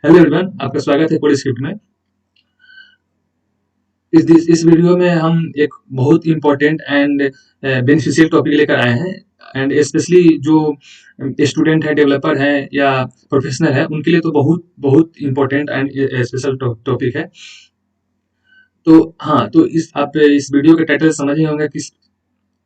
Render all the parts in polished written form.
Hello everyone, आपका स्वागत है कोड स्क्रिप्ट में। इस वीडियो में हम एक बहुत इंपॉर्टेंट एंड बेनिफिशियल टॉपिक लेकर आए हैं। एंड स्पेशली जो स्टूडेंट है, डेवलपर है या प्रोफेशनल है, उनके लिए तो बहुत बहुत इंपॉर्टेंट एंड स्पेशल टॉपिक है। तो हाँ, तो आप इस वीडियो के टाइटल समझ ही होंगे किस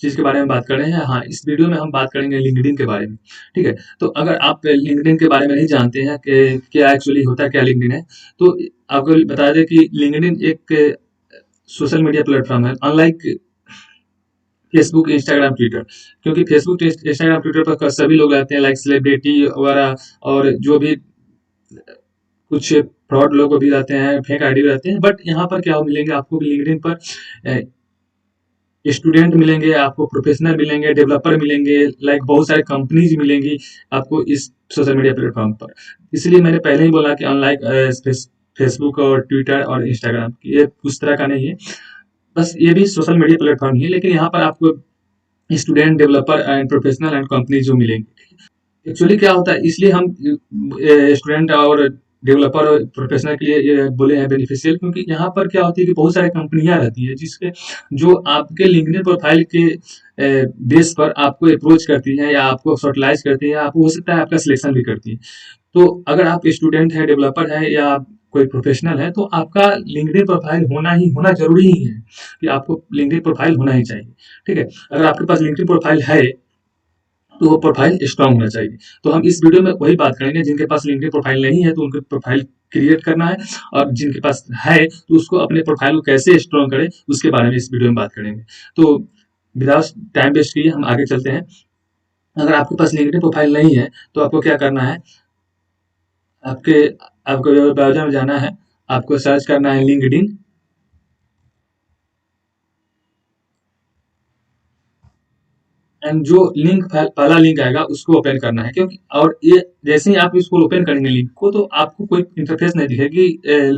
चीज के बारे में बात कर रहे हैं। हाँ, इस वीडियो में हम बात करेंगे लिंक्डइन के बारे में। ठीक है, तो अगर आप लिंक्डइन के बारे में नहीं जानते हैं कि क्या एक्चुअली होता है, क्या लिंक्डइन है, तो आपको बता दें कि लिंक्डइन एक सोशल मीडिया प्लेटफॉर्म है, अनलाइक फेसबुक, इंस्टाग्राम, ट्विटर। क्योंकि फेसबुक, इंस्टाग्राम, ट्विटर पर सभी लोग रहते हैं, लाइक सेलिब्रिटी वगैरह, और जो भी कुछ फ्रॉड लोग भी रहते हैं, फेक आईडी भी रहते हैं। बट यहाँ पर क्या मिलेंगे आपको, लिंक्डइन पर स्टूडेंट मिलेंगे, आपको प्रोफेशनल मिलेंगे, डेवलपर मिलेंगे, लाइक बहुत सारे कंपनीज मिलेंगी आपको इस सोशल मीडिया प्लेटफॉर्म पर। इसलिए मैंने पहले ही बोला कि अनलाइक फेसबुक और ट्विटर और इंस्टाग्राम, ये उस तरह का नहीं है। बस ये भी सोशल मीडिया प्लेटफॉर्म ही है, लेकिन यहाँ पर आपको student, developer and professional and company जो मिलेंगे। एक्चुअली क्या होता है, इसलिए हम स्टूडेंट और डेवलपर और प्रोफेशनल के लिए ये बोले हैं बेनिफिशियल, क्योंकि यहाँ पर क्या होती है कि बहुत सारी कंपनियां रहती है जिसके जो आपके लिंक्डइन प्रोफाइल के बेस पर आपको अप्रोच करती है या आपको फर्टिलाइज करती है, आपको हो सकता है आपका सिलेक्शन भी करती है। तो अगर आप स्टूडेंट है, डेवलपर है या कोई प्रोफेशनल है, तो आपका लिंक्डइन प्रोफाइल होना ही होना जरूरी ही है कि आपको लिंक्डइन प्रोफाइल होना ही चाहिए। ठीक है, अगर आपके पास लिंक्डइन प्रोफाइल है तो वो प्रोफाइल स्ट्रांग होना चाहिए। तो हम इस वीडियो में वही बात करेंगे, जिनके पास लिंक्डइन प्रोफाइल नहीं है तो उनको प्रोफाइल क्रिएट करना है, और जिनके पास है तो उसको अपने प्रोफाइल को कैसे स्ट्रांग करें उसके बारे में इस वीडियो में बात करेंगे। तो विदाउट टाइम वेस्ट किए हम आगे चलते हैं। अगर आपके पास लिंक्डइन प्रोफाइल नहीं है तो आपको क्या करना है, आपके आपको ब्राउजर में जाना है, आपको सर्च करना है लिंक्डइन, एंड जो लिंक पहला लिंक आएगा उसको ओपन करना है। क्योंकि और ये जैसे ही आप इसको ओपन करेंगे लिंक को, तो आपको कोई इंटरफेस नहीं दिखेगी,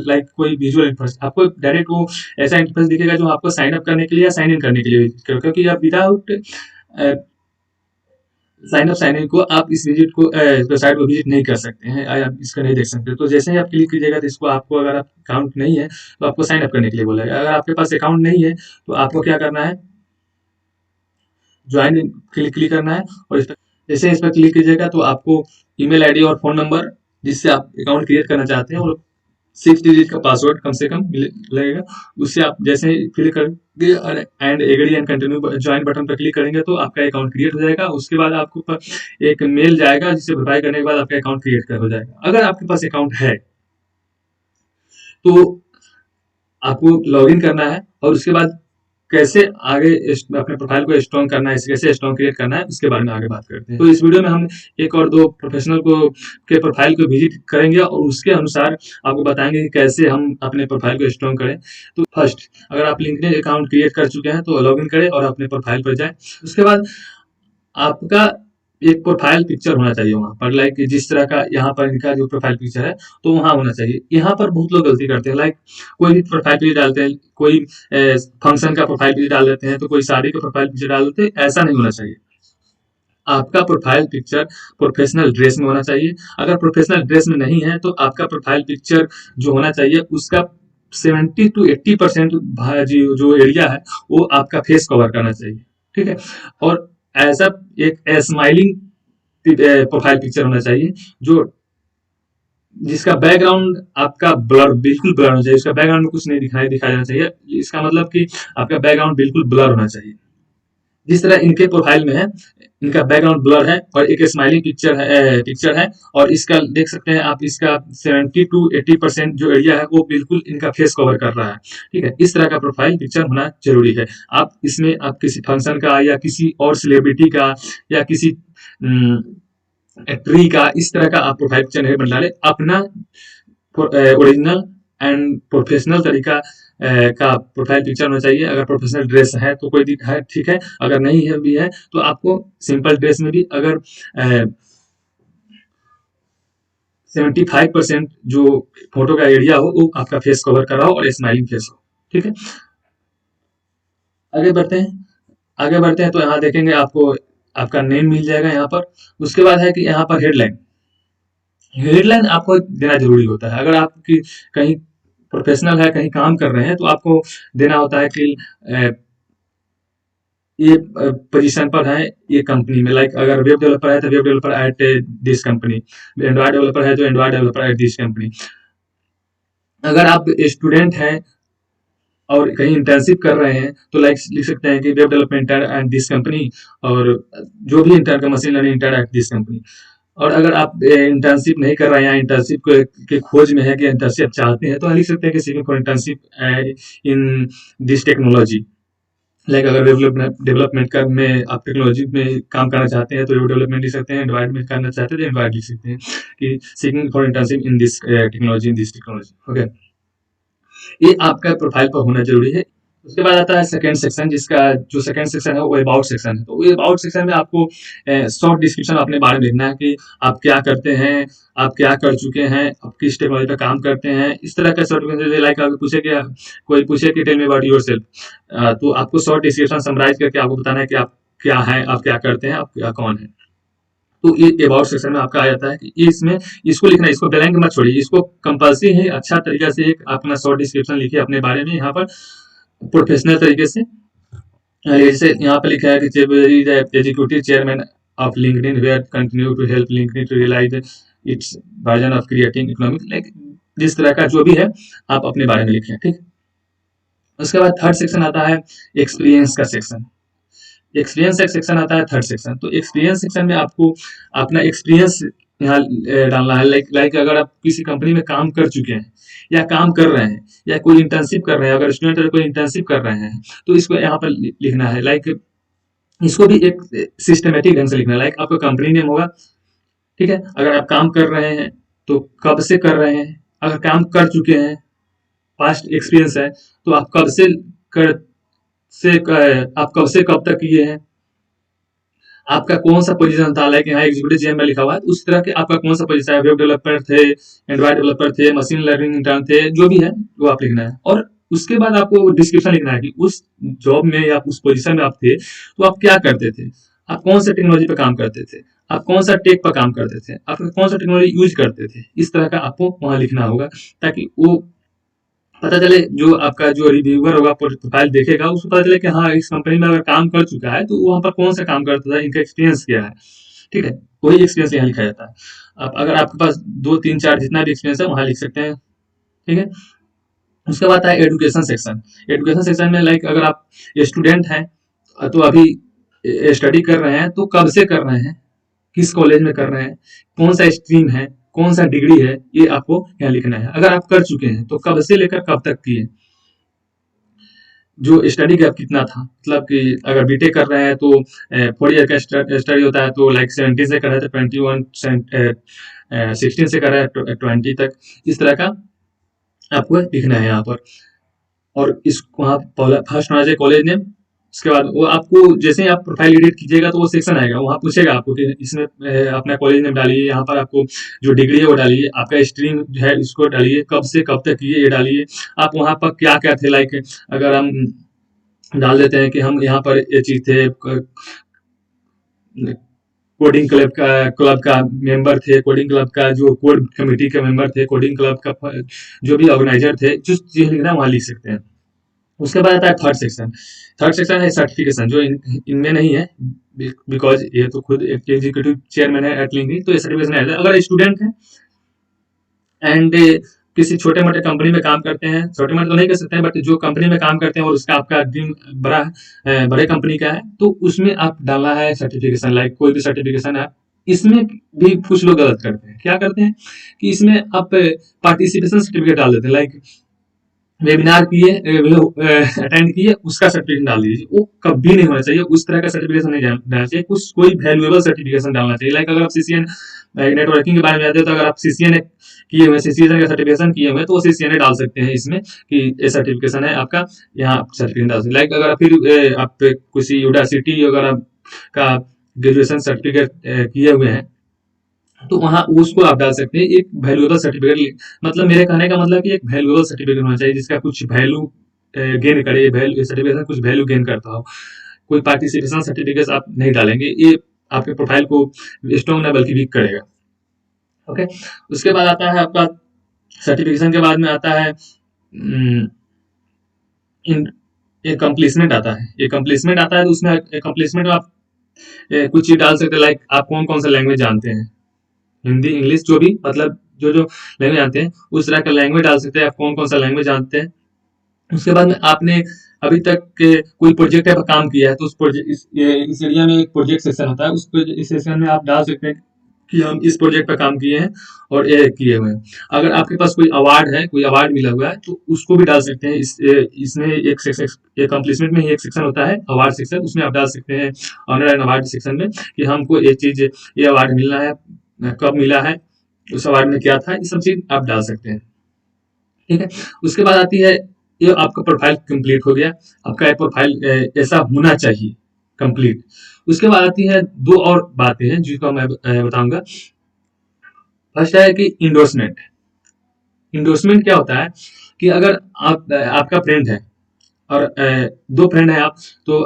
लाइक कोई विजुअल इंटरफेस, आपको डायरेक्ट वो ऐसा इंटरफेस दिखेगा जो आपको साइन अप करने के लिए या साइन इन करने के लिए, क्योंकि आप without sign up sign in को आप इस विजिट को वेबसाइट को विजिट नहीं कर सकते हैं, आप इसको नहीं देख सकते। तो जैसे ही आप क्लिक कीजिएगा तो इसको आपको, अगर आप अकाउंट नहीं है तो आपको साइन अप करने के लिए बोलेगा। अगर आपके पास अकाउंट नहीं है तो आपको क्या करना है, ज्वाइन क्लिक क्लिक करना है, और जैसे इस पर क्लिक कीजिएगा तो आपको ईमेल आईडी और फोन नंबर जिससे आप अकाउंट क्रिएट करना चाहते हैं, और 6 डिजिट का पासवर्ड कम से कम लगेगा। उससे आप जैसे ही फिल करेंगे and agree and continue join button पर क्लिक करेंगे तो आपका अकाउंट क्रिएट हो जाएगा। उसके बाद आपको एक मेल जाएगा जिसे वेरीफाई करने के बाद आपका अकाउंट क्रिएट हो जाएगा। अगर आपके पास अकाउंट है तो आपको लॉगिन करना है, और उसके बाद कैसे आगे अपने प्रोफाइल को स्ट्रॉन्ग करना है, कैसे स्ट्रॉन्ग क्रिएट करना है, उसके बारे में आगे बात करते हैं। तो इस वीडियो में हम एक और दो प्रोफेशनल को के प्रोफाइल को विजिट करेंगे और उसके अनुसार आपको बताएंगे कि कैसे हम अपने प्रोफाइल को स्ट्रॉन्ग करें। तो फर्स्ट, अगर आप लिंक्डइन अकाउंट क्रिएट कर चुके हैं तो लॉगिन करें और अपने प्रोफाइल पर जाएं। उसके बाद आपका एक प्रोफाइल पिक्चर होना चाहिए वहां पर, लाइक जिस तरह का यहाँ पर इनका जो प्रोफाइल पिक्चर है तो वहां होना चाहिए। यहाँ पर बहुत लोग गलती करते हैं, लाइक कोई भी प्रोफाइल पिक्चर डालते हैं, कोई फंक्शन का प्रोफाइल पिक्चर डाल देते हैं, तो कोई शादी का प्रोफाइल पिक्चर डाल देते हैं। ऐसा नहीं होना चाहिए। आपका प्रोफाइल पिक्चर प्रोफेशनल ड्रेस में होना चाहिए। अगर प्रोफेशनल ड्रेस में नहीं है तो आपका प्रोफाइल पिक्चर जो होना चाहिए उसका 70 to 80% जो एरिया है वो आपका फेस कवर करना चाहिए। ठीक है, और ऐसा एक स्माइलिंग प्रोफाइल पिक्चर होना चाहिए जो जिसका बैकग्राउंड आपका ब्लर, बिल्कुल ब्लर होना चाहिए। उसका बैकग्राउंड में कुछ नहीं दिखाई दिखाया जाना चाहिए। इसका मतलब कि आपका बैकग्राउंड बिल्कुल ब्लर होना चाहिए। जिस तरह इनके प्रोफाइल में है, इनका बैकग्राउंड ब्लर है और एक स्माइलिंग पिक्चर है, और इसका देख सकते हैं आप, इसका 70 to 80% जो एरिया है वो बिल्कुल इनका फेस कवर कर रहा है। ठीक है, इस तरह का प्रोफाइल पिक्चर होना जरूरी है। आप इसमें आप किसी फंक्शन का या किसी और सेलिब्रिटी का या किसी ट्री का, इस तरह का आप प्रोफाइल पिक्चर नहीं बना ले। अपना ओरिजिनल एंड प्रोफेशनल तरीका का प्रोफाइल पिक्चर होना चाहिए। अगर प्रोफेशनल ड्रेस है तो कोई है, ठीक है। अगर नहीं है भी है तो आपको सिंपल ड्रेस में भी अगर 75% जो फोटो का एरिया हो वो आपका फेस कवर कर रहा हो और स्माइलिंग फेस हो। ठीक है, आगे बढ़ते हैं। आगे बढ़ते हैं तो यहाँ देखेंगे आपको आपका नेम मिल जाएगा यहाँ पर। उसके बाद है कि यहाँ पर हेडलाइन, हेडलाइन आपको देना ज़रूरी होता है। अगर आपकी कहीं प्रोफ़ेशनल है, कहीं काम कर रहे हैं, तो आपको देना होता है कि ये पोजीशन पर है ये कंपनी में, लाइक अगर वेब डेवलपर है तो web developer at this company, Android developer है तो Android developer at this company. अगर आप स्टूडेंट हैं और कहीं इंटर्नशिप कर रहे हैं तो लाइक लिख सकते हैं कि web development at this company, और जो भी इंटर्न का machine learning intern at this company. और अगर आप इंटर्नशिप नहीं कर रहे हैं, इंटर्नशिप के खोज में है कि इंटर्नशिप चाहते हैं, तो लिख सकते हैं कि seeking for internship in this technology. Like अगर डेवलपमेंट डेवलपमेंट कर में आप टेक्नोलॉजी में काम करना चाहते हैं तो वेब डेवलपमेंट लिख सकते हैं, एंड्रॉइड में करना चाहते हैं तो एंड्रॉइड लिख सकते हैं कि seeking for internship in this technology, in this technology. Okay, ये आपका प्रोफाइल पर होना जरूरी है। उसके बाद आता है सेकंड सेक्शन, जिसका जो सेकंड सेक्शन है वो अबाउट सेक्शन है। तो ये अबाउट सेक्शन में आपको शॉर्ट डिस्क्रिप्शन अपने बारे में लिखना है कि आप क्या करते हैं, आप क्या कर चुके हैं, आप किस टेक्नोलॉजी पे काम करते हैं। इस तरह का शॉर्ट, लाइक अगर पूछे कि कोई पूछे कि टेल मी अबाउट योरसेल्फ, तो आपको शॉर्ट डिस्क्रिप्शन समराइज करके आपको बताना है कि आप क्या हैं, आप क्या करते हैं, आप क्या कौन है। तो ये अबाउट सेक्शन में आपका आ जाता है कि इसमें इसको लिखना है, इसको ब्लैंक मत छोड़िए, इसको कंपल्सरी है अच्छा तरीके से एक अपना शॉर्ट डिस्क्रिप्शन लिखिए अपने बारे में यहाँ पर प्रोफेशनल तरीके से। जैसे यहाँ पे लिखा है कि executive chairman of LinkedIn were continue to help LinkedIn to realise its version of creating economic, like जिस तरह का जो भी है आप अपने बारे में लिखें, ठीक। उसके बाद थर्ड सेक्शन आता है एक्सपीरियंस का सेक्शन। एक्सपीरियंस का सेक्शन आता है थर्ड सेक्शन। तो एक्सपीरियंस सेक्शन में आपको अपना एक्सपीरियंस यहाँ डालना है, लाइक लाइक अगर आप किसी कंपनी में काम कर चुके हैं या काम कर रहे हैं या कोई इंटर्नशिप कर रहे हैं, अगर स्टूडेंट अगर कोई इंटर्नशिप कर रहे हैं तो इसको यहाँ पर लिखना है। लाइक इसको भी एक सिस्टमेटिक ढंग से लिखना है, लाइक आपका कंपनी नेम होगा, ठीक है। अगर आप काम कर रहे हैं तो कब से कर रहे हैं, अगर काम कर चुके हैं, पास्ट एक्सपीरियंस है, तो आप कब से कर आप कब से कब तक किए हैं, आपका कौन सा पोजीशन था, लाइक यहाँ एग्जीक्यूटिव जेएम में लिखा हुआ है, तो उस तरह के आपका कौन सा पोजीशन है, वेब डेवलपर थे, एंड्रॉइड डेवलपर थे, मशीन लर्निंग इंटर्न थे, जो भी है वो आप लिखना है। और उसके बाद आपको डिस्क्रिप्शन लिखना है कि उस जॉब में या उस पोजीशन में आप थे तो आप क्या करते थे, आप कौन सा टेक्नोलॉजी पे काम करते थे, आप कौन सा टेक पर काम करते थे, आप कौन सा टेक्नोलॉजी यूज करते थे। इस तरह का आपको वहां लिखना होगा ताकि वो पता चले, जो आपका जो रिव्यूअर होगा प्रोफाइल देखेगा उसको पता चले कि हाँ इस कंपनी में अगर काम कर चुका है तो वहां पर कौन सा काम करता था, इनका एक्सपीरियंस क्या है, ठीक है। वही एक्सपीरियंस यहाँ लिखा जाता है। अब अगर आपके पास 2 3 4 जितना भी एक्सपीरियंस है वहां लिख सकते हैं, ठीक है। उसके बाद है एजुकेशन सेक्शन। एजुकेशन सेक्शन में लाइक अगर आप स्टूडेंट हैं तो अभी स्टडी कर रहे हैं तो कब से कर रहे हैं, किस कॉलेज में कर रहे हैं, कौन सा स्ट्रीम है, कौन सा डिग्री है, ये आपको यहाँ लिखना है। अगर आप कर चुके हैं तो कब से लेकर कब तक किए, जो स्टडी गैप कितना था, मतलब कि अगर बीटेक कर रहे हैं तो 4 ईयर का स्टडी होता है, तो लाइक 17 से कर रहे थे 21, 16 से कर रहे हैं 20 तक, इस तरह का आपको लिखना है यहाँ पर। और इस वहाँ फर्स्ट होना चाहिए कॉलेज नेम। उसके बाद वो आपको जैसे ही आप प्रोफाइल एडिट कीजिएगा तो वो सेक्शन आएगा, वहाँ पूछेगा आपको कि इसमें अपना कॉलेज नेम डालिए, यहाँ पर आपको जो डिग्री है वो डालिए, आपका स्ट्रीम जो है इसको डालिए, कब से कब तक किए ये डालिए, आप वहाँ पर क्या क्या थे, लाइक अगर हम डाल देते हैं कि हम यहाँ पर ये चीज थे, कोडिंग क्लब का मेंबर थे, कोडिंग क्लब का जो कोड कमेटी के मेंबर थे, कोडिंग क्लब का जो भी ऑर्गेनाइजर थे, जो चीज लिखना है वहाँ लिख सकते हैं। उसके बाद आता है थर्ड सेक्शन। थर्ड सेक्शन है सर्टिफिकेशन, जो इनमें नहीं है बिकॉज ये तो खुद एक एग्जीक्यूटिव चेयरमैन है एट लिंक्डइन, तो ये सर्टिफिकेशन है। अगर स्टूडेंट है एंड किसी छोटे मोटे कंपनी में काम करते हैं, छोटे मोटे तो नहीं कर सकते हैं, बट जो कंपनी में काम करते हैं और उसका आपका ड्रीम बड़े कंपनी का है, तो उसमें आप डालना है सर्टिफिकेशन, लाइक कोई भी सर्टिफिकेशन है। इसमें भी कुछ लोग गलत करते हैं, क्या करते हैं कि इसमें आप पार्टिसिपेशन सर्टिफिकेट डाल देते हैं, लाइक वेबिनार किए, अटेंड किए, उसका सर्टिफिकेशन डाल दीजिए। वो कभी नहीं होना चाहिए, उस तरह का सर्टिफिकेशन नहीं डालना चाहिए, कुछ कोई वैल्यूएबल सर्टिफिकेशन डालना चाहिए। लाइक अगर आप सीसीएन नेटवर्किंग के बारे में जानते हो तो अगर आप सीसीएन किए हुए, सीसीएन का सर्टिफिकेशन किए हुए, तो वो सीसीएन डाल सकते हैं इसमें कि ये सर्टिफिकेशन है आपका, यहाँ सर्टिफिकेशन डाल सकते हैं। लाइक अगर फिर आप किसी यूडासिटी अगर आप का ग्रेजुएशन सर्टिफिकेट किए हुए हैं तो वहाँ उसको आप डाल सकते हैं, एक वैल्यूएबल सर्टिफिकेट। मतलब मेरे कहने का मतलब कि एक वैल्यूएबल सर्टिफिकेट होना चाहिए जिसका कुछ वैल्यू गेन करे, वैल्यू सर्टिफिकेशन कुछ वैल्यू गेन करता हो। कोई पार्टिसिपेशन सर्टिफिकेट आप नहीं डालेंगे, ये आपके प्रोफाइल को स्ट्रॉन्ग ना बल्कि वीक करेगा। ओके, उसके बाद आता है आपका सर्टिफिकेशन के बाद में आता है इन कंप्लीसमेंट आता है। ये कंप्लीसमेंट आता है तो उसमें कंप्लीसमेंट में आप कुछ चीज डाल सकते हैं, लाइक आप कौन कौन सा लैंग्वेज जानते हैं, हिंदी इंग्लिश जो भी, मतलब जो जो लैंग्वेज जानते हैं उस तरह का लैंग्वेज डाल सकते हैं, आप कौन कौन सा लैंग्वेज जानते हैं। उसके बाद में आपने अभी तक के कोई प्रोजेक्ट पर काम किया है तो उस प्रोजेक्ट इस एरिया में एक प्रोजेक्ट सेक्शन होता है, इस सेक्शन में आप डाल सकते हैं कि हम इस प्रोजेक्ट पर काम किए हैं और ये किए हुए हैं। अगर आपके पास कोई अवार्ड है, कोई अवार्ड मिला हुआ है तो उसको भी डाल सकते हैं। इसमें एक सेक्शन, एक कंप्लीसमेंट में ही एक सेक्शन होता है अवार्ड सेक्शन, उसमें आप डाल सकते हैं ऑनर एंड अवार्ड सेक्शन में कि हमको ये चीज, ये अवार्ड मिलना है, कब मिला है, उस अवार्ड में क्या था, ये सब चीज आप डाल सकते हैं। ठीक है, उसके बाद आती है, ये आपका प्रोफाइल कंप्लीट हो गया। आपका एक प्रोफाइल ऐसा होना चाहिए कंप्लीट। उसके बाद आती है दो और बातें हैं जिसको मैं बताऊंगा। फर्स्ट है कि इंडोर्समेंट। इंडोर्समेंट क्या होता है कि अगर आपका फ्रेंड है और दो फ्रेंड है आप, तो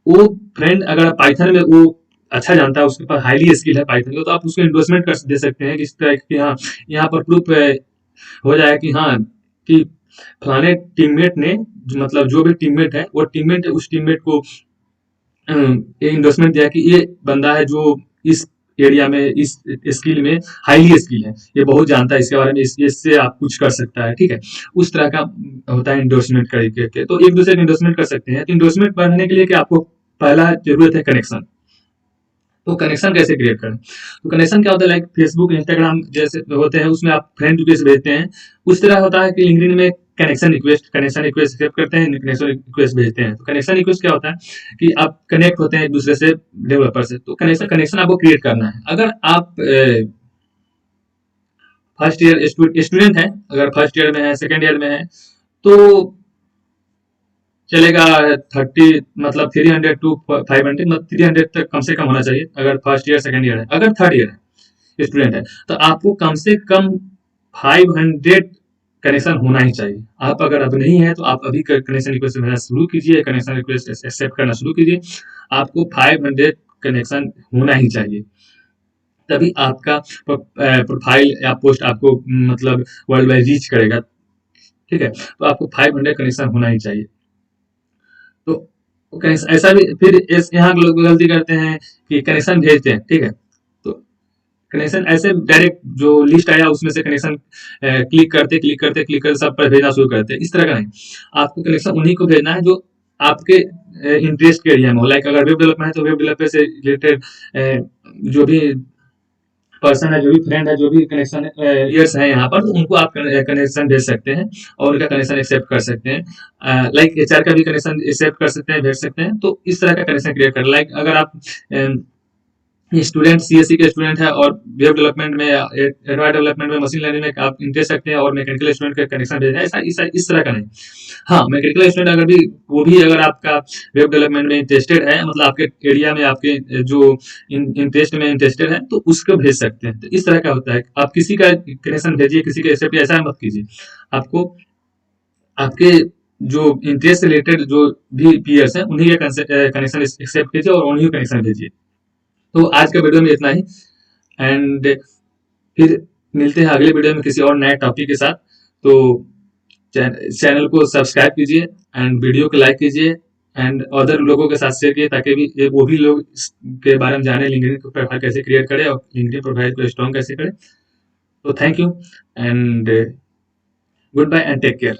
वो फ्रेंड अगर पाइथन में वो अच्छा जानता है, उसके पास हाईली स्किल है पाइथन का, तो आप उसको इन्वेस्टमेंट कर दे सकते हैं किस तरह की, हाँ यहाँ पर प्रूफ हो जाए कि हाँ कि फलाने टीममेट ने, मतलब जो भी टीममेट है वो टीममेट उस टीममेट को ये इंडोर्समेंट दिया कि ये बंदा है जो इस एरिया में, इस स्किल में हाईली स्किल है, ये बहुत जानता है इसके बारे में, इससे आप कुछ कर सकता है। ठीक है, उस तरह का होता है इंडोर्समेंट करके। तो एक दूसरे को इंडोर्समेंट कर सकते हैं। तो इंडोर्समेंट बढ़ने के लिए कि आपको पहला जरूरत है कनेक्शन। तो कनेक्शन कैसे क्रिएट करें? तो कनेक्शन क्या होता है, लाइक फेसबुक इंस्टाग्राम जैसे होते हैं उसमें आप फ्रेंड रिक्वेस्ट भेजते हैं, उस तरह होता है कि लिंक्डइन में कनेक्शन रिक्वेस्ट एक्सेप्ट करते हैं, कनेक्शन रिक्वेस्ट भेजते हैं। तो कनेक्शन रिक्वेस्ट क्या होता है कि आप कनेक्ट होते हैं एक दूसरे से, डेवलपर से। तो कनेक्शन कनेक्शन आपको क्रिएट करना है। अगर आप फर्स्ट ईयर स्टूडेंट है, अगर फर्स्ट ईयर में है, सेकेंड ईयर में है, तो चलेगा 30, मतलब 300 टू 500, मतलब 300 तक कम से कम होना चाहिए अगर फर्स्ट ईयर सेकेंड ईयर है। अगर थर्ड ईयर है, स्टूडेंट है, तो आपको कम से कम 500 कनेक्शन होना ही चाहिए। आप अगर अब नहीं है तो आप अभी कनेक्शन रिक्वेस्ट भेजना शुरू कीजिए, कनेक्शन रिक्वेस्ट एक्सेप्ट करना शुरू कीजिए। आपको 500 कनेक्शन होना ही चाहिए, तभी आपका प्रोफाइल या पोस्ट आपको मतलब वर्ल्ड वाइड रीच करेगा। ठीक है, तो आपको 500 कनेक्शन होना ही चाहिए। तो ऐसा भी फिर यहाँ लोग गलती करते हैं कि कनेक्शन भेजते हैं, ठीक है, तो कनेक्शन ऐसे डायरेक्ट जो लिस्ट आया उसमें से कनेक्शन क्लिक करते सब पर भेजना शुरू करते हैं, इस तरह का नहीं। आपको कनेक्शन उन्हीं को भेजना है जो आपके इंटरेस्ट के एरिया में हो। लाइक अगर वेब डेवलपमेंट है तो वेब डेवलपर से रिलेटेड जो भी पर्सन है, जो भी फ्रेंड है, जो भी कनेक्शन ईयर्स है यहाँ पर, तो उनको आप कनेक्शन भेज सकते हैं और उनका कनेक्शन एक्सेप्ट कर सकते हैं। लाइक एचआर का भी कनेक्शन एक्सेप्ट कर सकते हैं, भेज सकते हैं। तो इस तरह का कनेक्शन क्रिएट कर, लाइक अगर आप स्टूडेंट सीएससी के स्टूडेंट है और वेब डेवलपमेंट में, एंड्रॉइड डेवलपमेंट में, मशीन लर्निंग में आप इंटरेस्ट रखते हैं और मैकेनिकल स्टूडेंट का कनेक्शन भेजना है, इस तरह का नहीं। हाँ, मैकेनिकल स्टूडेंट अगर भी, वो भी अगर आपका वेब डेवलपमेंट में इंटरेस्टेड है, मतलब आपके एरिया में, आपके जो इंटरेस्ट में इंटरेस्टेड है, तो उसको भेज सकते हैं। तो इस तरह का होता है। आप किसी का कनेक्शन भेजिए, किसी का एक्सेप्ट, ऐसा मत कीजिए। आपको आपके जो इंटरेस्ट रिलेटेड जो भी पीयर्स हैं उन्हीं का कनेक्शन एक्सेप्ट कीजिए और उन्हीं को कनेक्शन भेजिए। तो आज के वीडियो में इतना ही, एंड फिर मिलते हैं अगले वीडियो में किसी और नए टॉपिक के साथ। तो चैनल को सब्सक्राइब कीजिए एंड वीडियो को लाइक कीजिए एंड अदर लोगों के साथ शेयर कीजिए, ताकि भी वो भी लोग इसके बारे में जाने, लिंक्डइन प्रोफाइल कैसे क्रिएट करें और लिंक्डइन प्रोफाइल को स्ट्रॉन्ग कैसे करें। तो thank you and goodbye and take care.